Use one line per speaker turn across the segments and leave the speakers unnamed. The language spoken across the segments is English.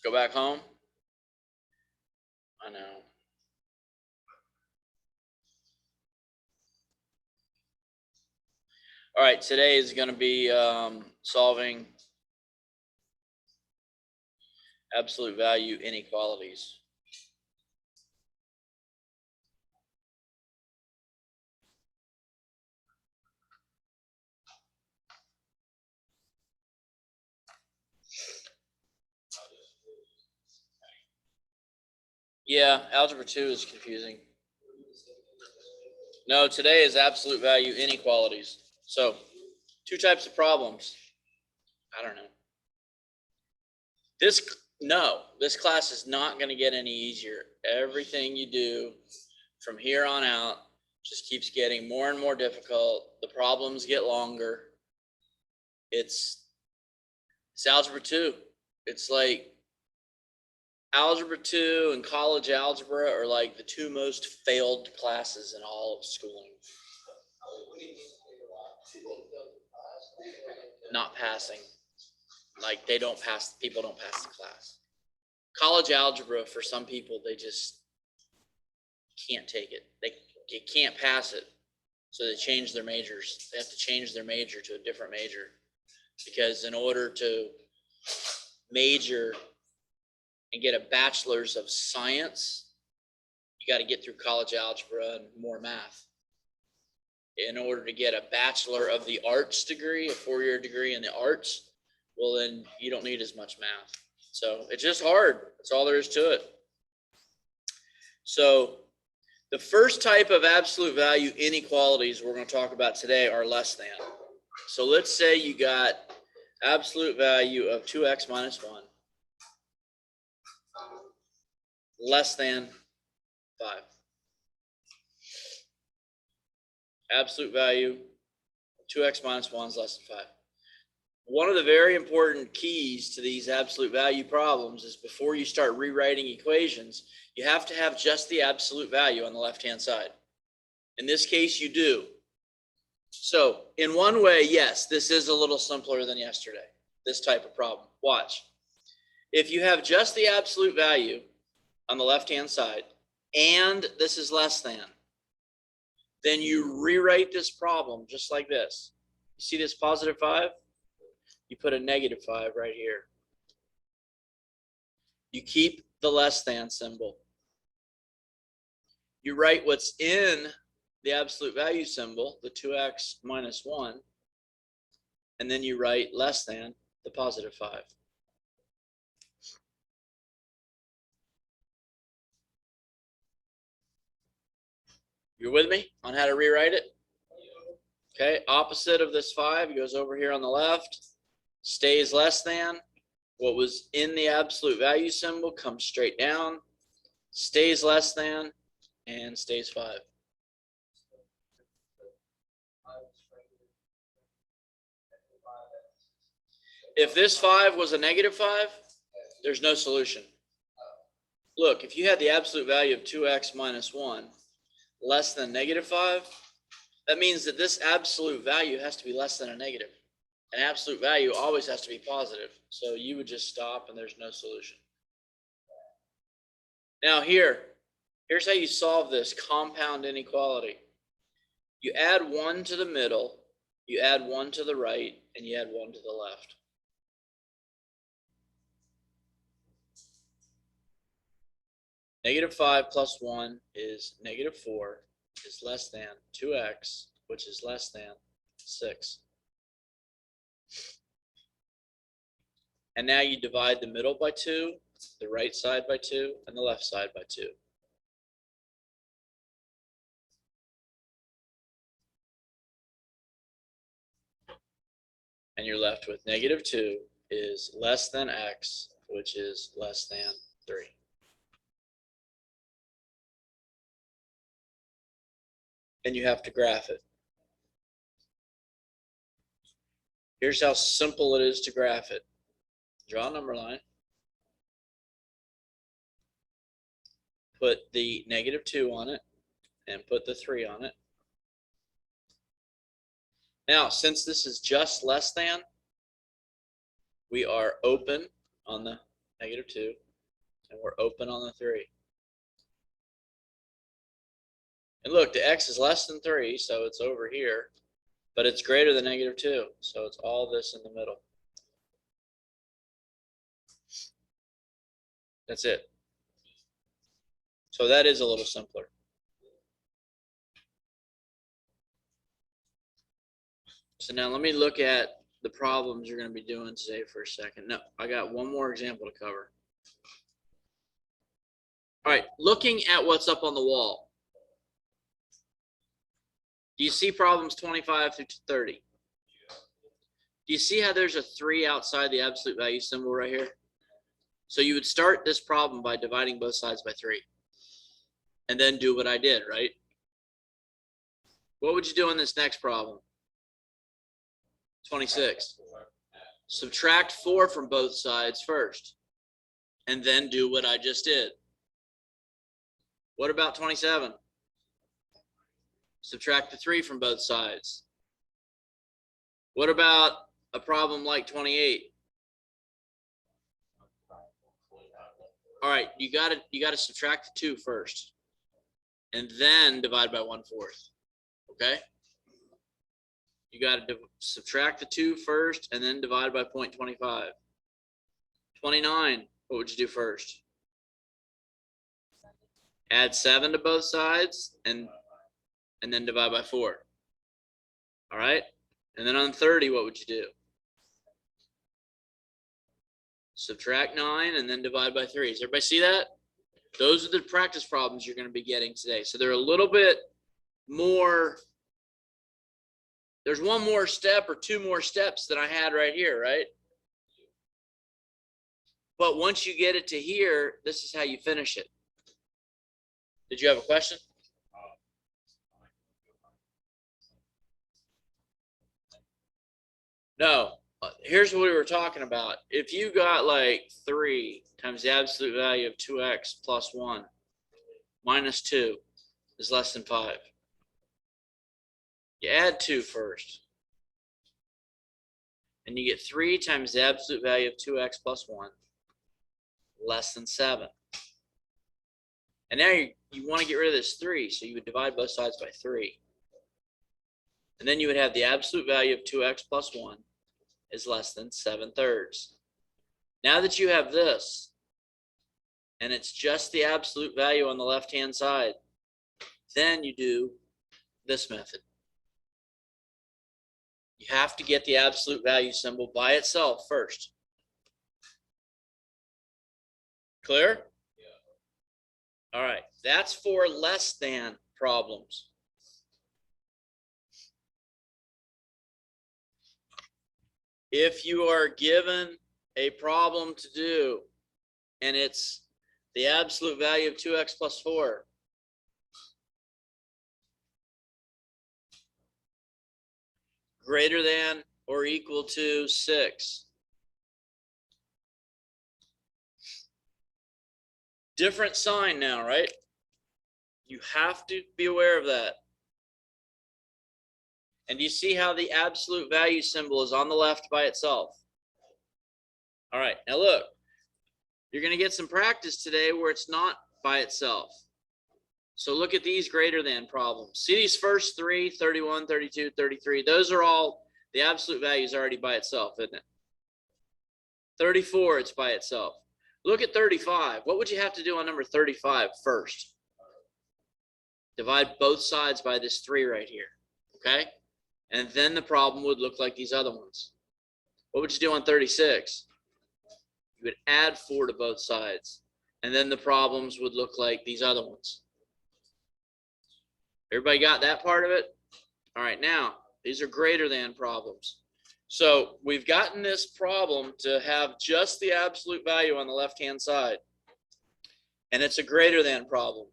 Go back home? I know. All right, today is going to be solving absolute value inequalities. Yeah, algebra 2 is confusing. No, today is absolute value inequalities. So, two types of problems. I don't know. This class is not going to get any easier. Everything you do from here on out just keeps getting more and more difficult. The problems get longer. It's algebra 2. It's like algebra 2 and college algebra are like the two most failed classes in all of schooling. Not passing. Like people don't pass the class. College algebra, for some people, they just can't take it. They can't pass it. So they change their majors. They have to change their major to a different major. Because in order to major and get a bachelor's of science, you got to get through college algebra and more math. In order to get a bachelor of the arts degree, a 4-year degree in the arts, well, then you don't need as much math. So it's just hard. That's all there is to it. So the first type of absolute value inequalities we're going to talk about today are less than. So let's say you got absolute value of 2x minus 1 less than 5. Absolute value of 2x minus 1 is less than 5. One of the very important keys to these absolute value problems is before you start rewriting equations, you have to have just the absolute value on the left-hand side. In this case, you do. So in one way, yes, this is a little simpler than yesterday, this type of problem. Watch. If you have just the absolute value on the left-hand side, and this is less than, then you rewrite this problem just like this. You see this positive 5? You put a negative 5 right here. You keep the less than symbol. You write what's in the absolute value symbol, the 2x minus 1, and then you write less than the positive 5. You're with me on how to rewrite it? Okay, opposite of this 5 goes over here on the left, stays less than. What was in the absolute value symbol comes straight down, stays less than, and stays 5. If this 5 was a negative 5, there's no solution. Look, if you had the absolute value of 2x minus 1 less than negative 5, that means that this absolute value has to be less than a negative. An absolute value always has to be positive. So you would just stop and there's no solution. Now here's how you solve this compound inequality. You add 1 to the middle, you add 1 to the right, and you add 1 to the left. Negative 5 plus 1 is negative 4 is less than 2x, which is less than 6. And now you divide the middle by 2, the right side by 2, and the left side by 2. And you're left with negative 2 is less than x, which is less than 3. And you have to graph it. Here's how simple it is to graph it. Draw a number line. Put the negative 2 on it and put the 3 on it. Now, since this is just less than, we are open on the -2, and we're open on the 3. And look, the x is less than 3, so it's over here, but it's greater than -2, so it's all this in the middle. That's it. So that is a little simpler. So now let me look at the problems you're going to be doing today for a second. No, I got one more example to cover. All right, looking at what's up on the wall. Do you see problems 25 through 30? Do you see how there's a 3 outside the absolute value symbol right here? So you would start this problem by dividing both sides by 3. And then do what I did, right? What would you do in this next problem? 26. Subtract 4 from both sides first. And then do what I just did. What about 27? Subtract the 3 from both sides. What about a problem like 28? All right, you gotta subtract the 2 first, and then divide by 1/4. Okay? You gotta subtract the 2 first, and then divide by 0.25. 29. What would you do first? Add 7 to both sides, and then divide by 4. All right? And then on 30, what would you do? Subtract 9 and then divide by 3. Does everybody see that? Those are the practice problems you're going to be getting today. So they're a little bit more. There's one more step or 2 more steps than I had right here, right? But once you get it to here, this is how you finish it. Did you have a question? No. Here's what we were talking about. If you got like 3 times the absolute value of 2x plus 1 minus 2 is less than 5. You add 2 first. And you get 3 times the absolute value of 2x plus 1 less than 7. And now you want to get rid of this 3, so you would divide both sides by 3. And then you would have the absolute value of 2x plus 1 is less than 7/3. Now that you have this, and it's just the absolute value on the left-hand side, then you do this method. You have to get the absolute value symbol by itself first. Clear? Yeah. All right, that's for less than problems. If you are given a problem to do, and it's the absolute value of 2x plus 4, greater than or equal to 6. Different sign now, right? You have to be aware of that. And do you see how the absolute value symbol is on the left by itself? All right, now look, you're going to get some practice today where it's not by itself. So look at these greater than problems. See these first 3, 31, 32, 33. Those are all, the absolute value is already by itself, isn't it? 34, it's by itself. Look at 35. What would you have to do on number 35 first? Divide both sides by this 3 right here, okay? And then the problem would look like these other ones. What would you do on 36? You would add 4 to both sides. And then the problems would look like these other ones. Everybody got that part of it? All right, now, these are greater than problems. So we've gotten this problem to have just the absolute value on the left-hand side. And it's a greater than problem.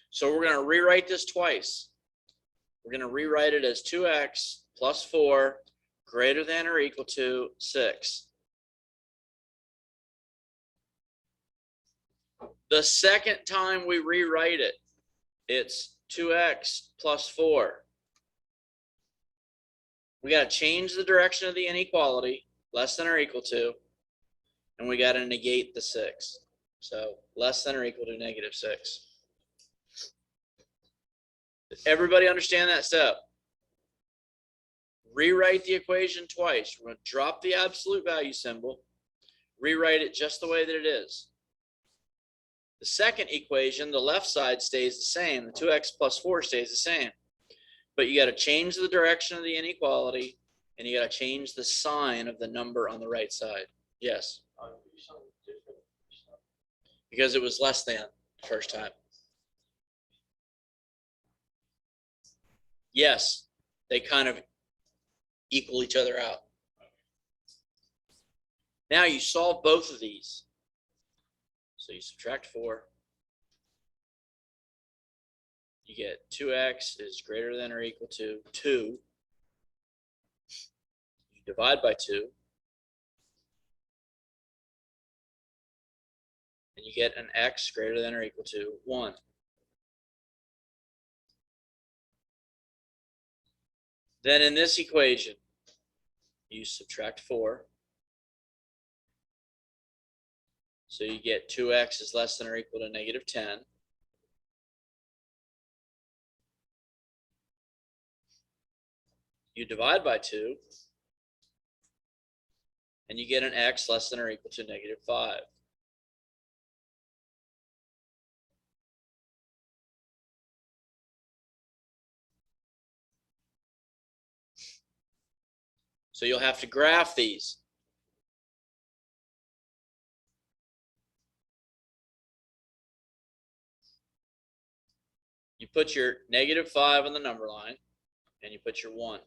So we're going to rewrite this twice. We're going to rewrite it as 2x plus 4 greater than or equal to 6. The second time we rewrite it, it's 2x plus 4. We got to change the direction of the inequality, less than or equal to. and we got to negate the 6. So less than or equal to -6. Everybody understand that step? Rewrite the equation twice. We're going to drop the absolute value symbol, rewrite it just the way that it is. The second equation, the left side stays the same. The 2x plus 4 stays the same. But you got to change the direction of the inequality, and you got to change the sign of the number on the right side. Yes? Because it was less than the first time. Yes, they kind of equal each other out. Now you solve both of these. So you subtract 4. You get 2x is greater than or equal to 2. You divide by 2. And you get an x greater than or equal to 1. Then in this equation, you subtract 4. So you get 2x is less than or equal to -10. You divide by 2, and you get an x less than or equal to -5. So you'll have to graph these. You put your -5 on the number line, and you put your 1.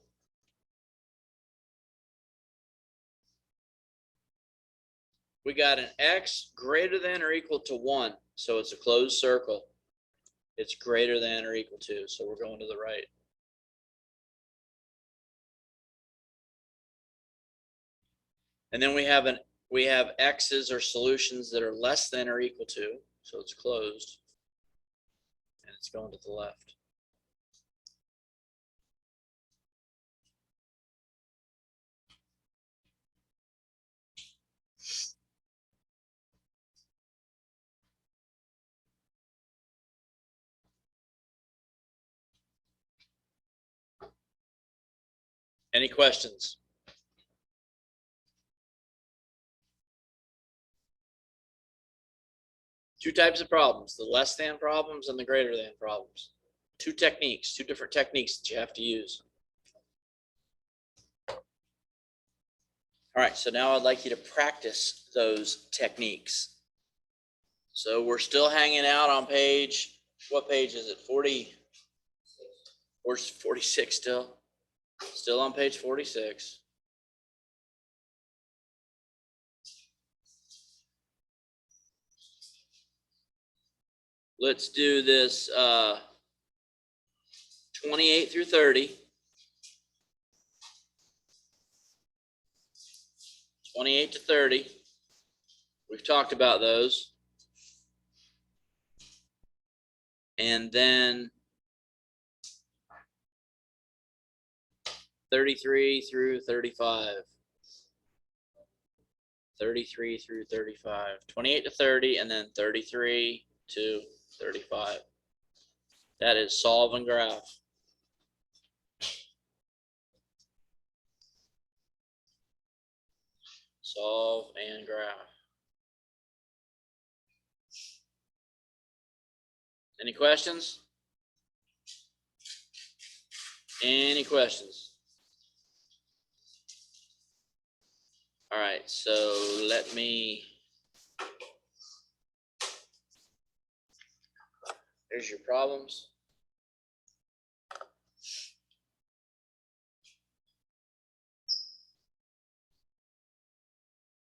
We got an x greater than or equal to 1, so it's a closed circle. It's greater than or equal to, so we're going to the right. And then we have x's or solutions that are less than or equal to, so it's closed, and it's going to the left. Any questions? Two types of problems, the less than problems and the greater than problems. Two techniques, two different techniques that you have to use. All right, so now I'd like you to practice those techniques. So we're still hanging out on page, what page is it? 40 or 46 still? Still on page 46. Let's do this 28 through 30. 28 to 30. We've talked about those. And then 33 through 35. 33 through 35. 28 to 30, and then 33 to 35. That is solve and graph. Solve and graph. Any questions? Any questions? All right, so let me, there's your problems.